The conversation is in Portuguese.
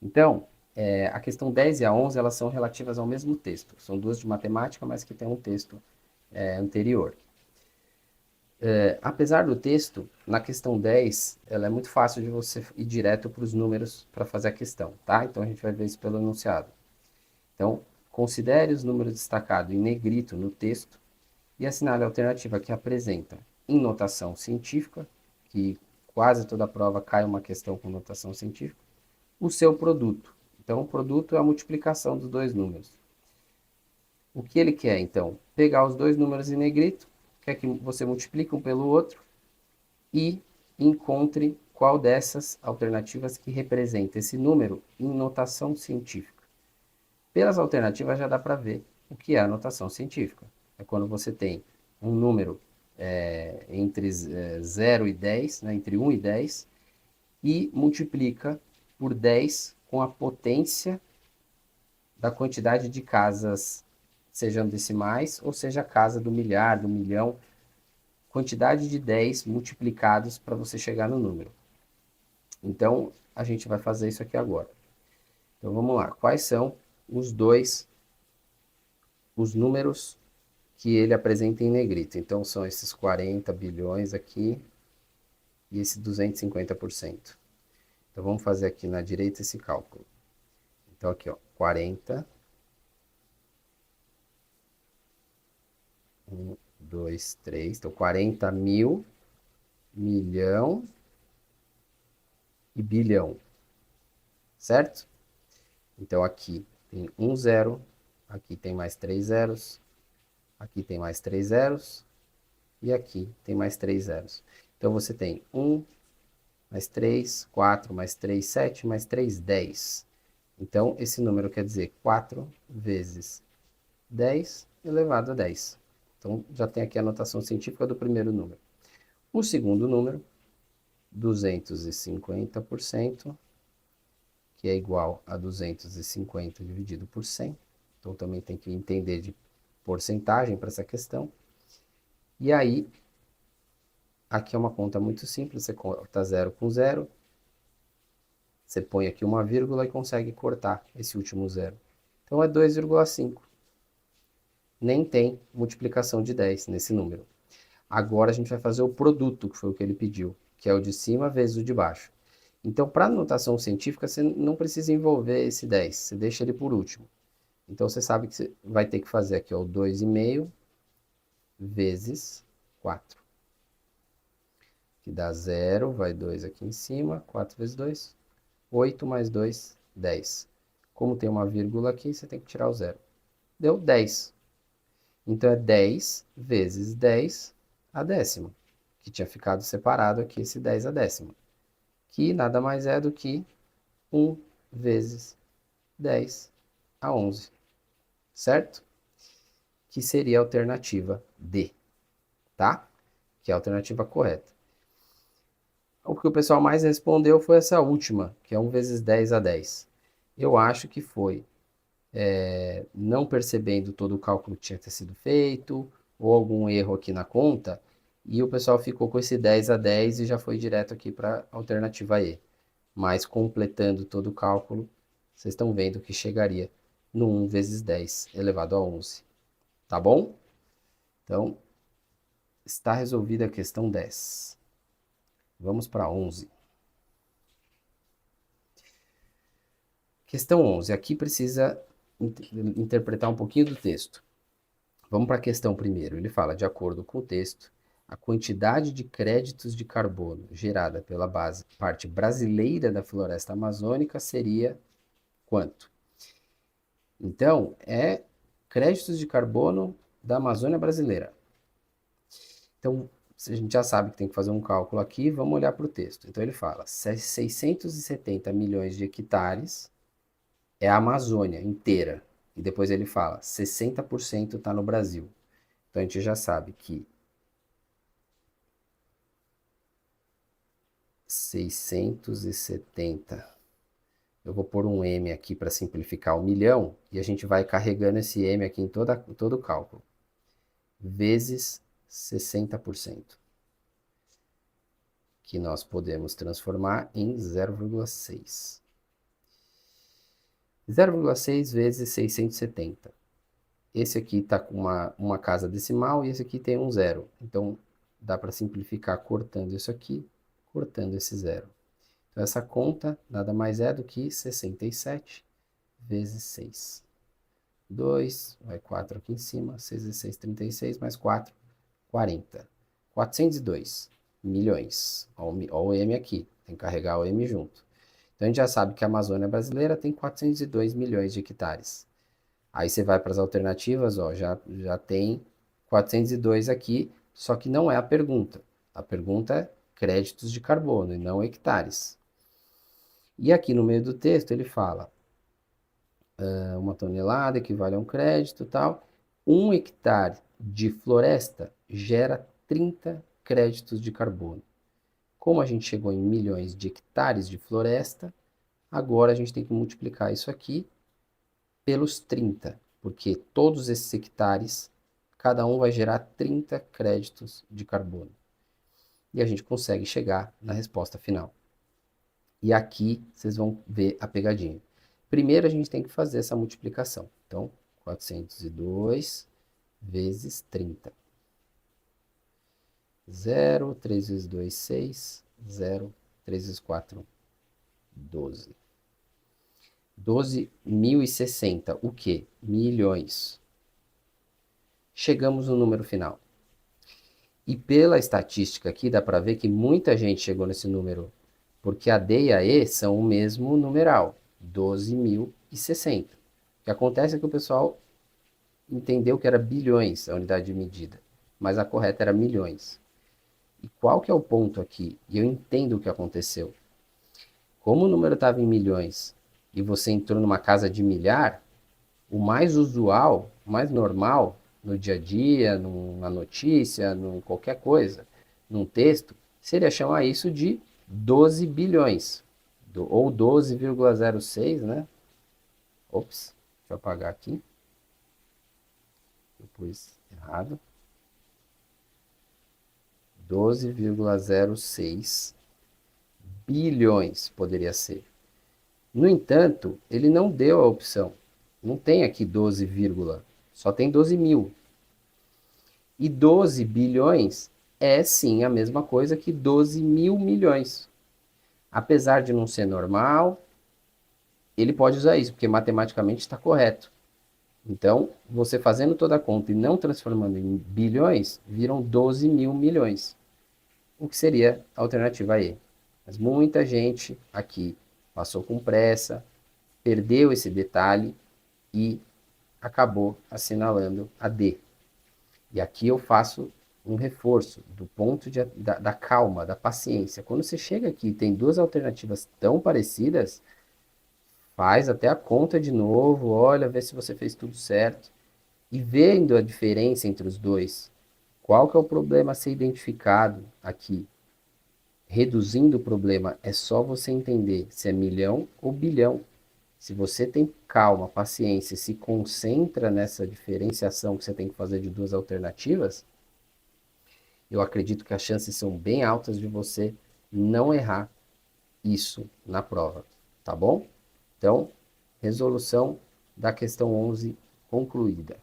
Então, a questão 10 e a 11, elas são relativas ao mesmo texto. São duas de matemática, mas que tem um texto anterior. Apesar do texto, na questão 10, ela é muito fácil de você ir direto para os números para fazer a questão, tá? Então, a gente vai ver isso pelo enunciado. Então, considere os números destacados em negrito no texto e assinale a alternativa que apresenta em notação científica, que quase toda prova cai uma questão com notação científica, o seu produto. Então, o produto é a multiplicação dos dois números. O que ele quer, então? Pegar os dois números em negrito, quer que você multiplique um pelo outro e encontre qual dessas alternativas que representa esse número em notação científica. Pelas alternativas já dá para ver o que é a notação científica. É quando você tem um número entre 0 e 10, né, entre 1 e 10, e multiplica por 10 com a potência da quantidade de casas, sejam decimais, ou seja, a casa do milhar, do milhão, quantidade de 10 multiplicados para você chegar no número. Então, a gente vai fazer isso aqui agora. Então, vamos lá. Quais são os números que ele apresenta em negrito? Então, são esses 40 bilhões aqui e esse 250%. Então, vamos fazer aqui na direita esse cálculo. Então, aqui, ó, 40, 1, 2, 3. Então, 40 mil, milhão e bilhão, certo? Então, aqui tem um zero, aqui tem mais três zeros, aqui tem mais três zeros e aqui tem mais três zeros. Então, você tem um mais 3, 4, mais 3, 7, mais 3, 10. Então, esse número quer dizer 4 vezes 10 elevado a 10. Então, já tem aqui a notação científica do primeiro número. O segundo número, 250%, que é igual a 250 dividido por 100. Então, também tem que entender de porcentagem para essa questão. E aí, aqui é uma conta muito simples, você corta zero com zero, você põe aqui uma vírgula e consegue cortar esse último zero. Então é 2,5. Nem tem multiplicação de 10 nesse número. Agora a gente vai fazer o produto, que foi o que ele pediu, que é o de cima vezes o de baixo. Então, para notação científica, você não precisa envolver esse 10, você deixa ele por último. Então, você sabe que você vai ter que fazer aqui ó, o 2,5 vezes 4, que dá 0, vai 2 aqui em cima, 4 vezes 2, 8 mais 2, 10. Como tem uma vírgula aqui, você tem que tirar o zero. Deu 10. Então é 10 vezes 10 a décima, que tinha ficado separado aqui esse 10 a décima, que nada mais é do que 1 vezes 10 a 11, certo? Que seria a alternativa D, tá? Que é a alternativa correta. O que o pessoal mais respondeu foi essa última, que é 1 vezes 10 a 10. Eu acho que foi não percebendo todo o cálculo que tinha que ter sido feito, ou algum erro aqui na conta, e o pessoal ficou com esse 10 a 10 e já foi direto aqui para a alternativa E. Mas completando todo o cálculo, vocês estão vendo que chegaria no 1 vezes 10 elevado a 11. Tá bom? Então, está resolvida a questão 10. Vamos para 11. Questão 11. Aqui precisa interpretar um pouquinho do texto. Vamos para a questão primeiro. Ele fala, de acordo com o texto, a quantidade de créditos de carbono gerada pela parte brasileira da floresta amazônica seria quanto? Então, é créditos de carbono da Amazônia brasileira. Então, a gente já sabe que tem que fazer um cálculo aqui, vamos olhar para o texto. Então, ele fala, 670 milhões de hectares é a Amazônia inteira. E depois ele fala, 60% está no Brasil. Então, a gente já sabe que 670. Eu vou pôr um M aqui para simplificar o milhão e a gente vai carregando esse M aqui em todo o cálculo. Vezes 60%, que nós podemos transformar em 0,6. 0,6 vezes 670. Esse aqui está com uma casa decimal e esse aqui tem um zero. Então, dá para simplificar cortando isso aqui, cortando esse zero. Então, essa conta nada mais é do que 67 vezes 6. 2, vai 4 aqui em cima, 6 vezes 6, 36, mais 4, 40. 402 milhões. Olha o M aqui, tem que carregar o M junto. Então, a gente já sabe que a Amazônia brasileira tem 402 milhões de hectares. Aí você vai para as alternativas, ó, já tem 402 aqui, só que não é a pergunta. A pergunta é créditos de carbono e não hectares. E aqui no meio do texto ele fala, uma tonelada equivale a um crédito e tal. 1 hectare de floresta gera 30 créditos de carbono. Como a gente chegou em milhões de hectares de floresta, agora a gente tem que multiplicar isso aqui pelos 30, porque todos esses hectares, cada um vai gerar 30 créditos de carbono. E a gente consegue chegar na resposta final. E aqui vocês vão ver a pegadinha. Primeiro a gente tem que fazer essa multiplicação. Então, 402 vezes 30. 0, 3 vezes 2, 6, 0, 3 vezes 4, 12. 12.060, o quê? Milhões. Chegamos no número final. E pela estatística aqui, dá para ver que muita gente chegou nesse número, porque a D e a E são o mesmo numeral, 12.060. O que acontece é que o pessoal entendeu que era bilhões a unidade de medida, mas a correta era milhões. E qual que é o ponto aqui? E eu entendo o que aconteceu. Como o número estava em milhões e você entrou numa casa de milhar, o mais usual, o mais normal, no dia a dia, na notícia, em qualquer coisa, num texto, seria chamar isso de 12 bilhões, ou 12,06, né? Ops, deixa eu apagar aqui. Eu pus errado. 12,06 bilhões poderia ser. No entanto, ele não deu a opção. Não tem aqui 12, só tem 12 mil. E 12 bilhões é sim a mesma coisa que 12 mil milhões. Apesar de não ser normal, ele pode usar isso, porque matematicamente está correto. Então, você fazendo toda a conta e não transformando em bilhões, viram 12 mil milhões. O que seria a alternativa E. Mas muita gente aqui passou com pressa, perdeu esse detalhe e acabou assinalando a D. E aqui eu faço um reforço do ponto da calma, da paciência. Quando você chega aqui e tem duas alternativas tão parecidas, faz até a conta de novo, olha, vê se você fez tudo certo. E vendo a diferença entre os dois, qual que é o problema a ser identificado aqui? Reduzindo o problema, é só você entender se é milhão ou bilhão. Se você tem calma, paciência e se concentra nessa diferenciação que você tem que fazer de duas alternativas, eu acredito que as chances são bem altas de você não errar isso na prova, tá bom? Então, resolução da questão 11 concluída.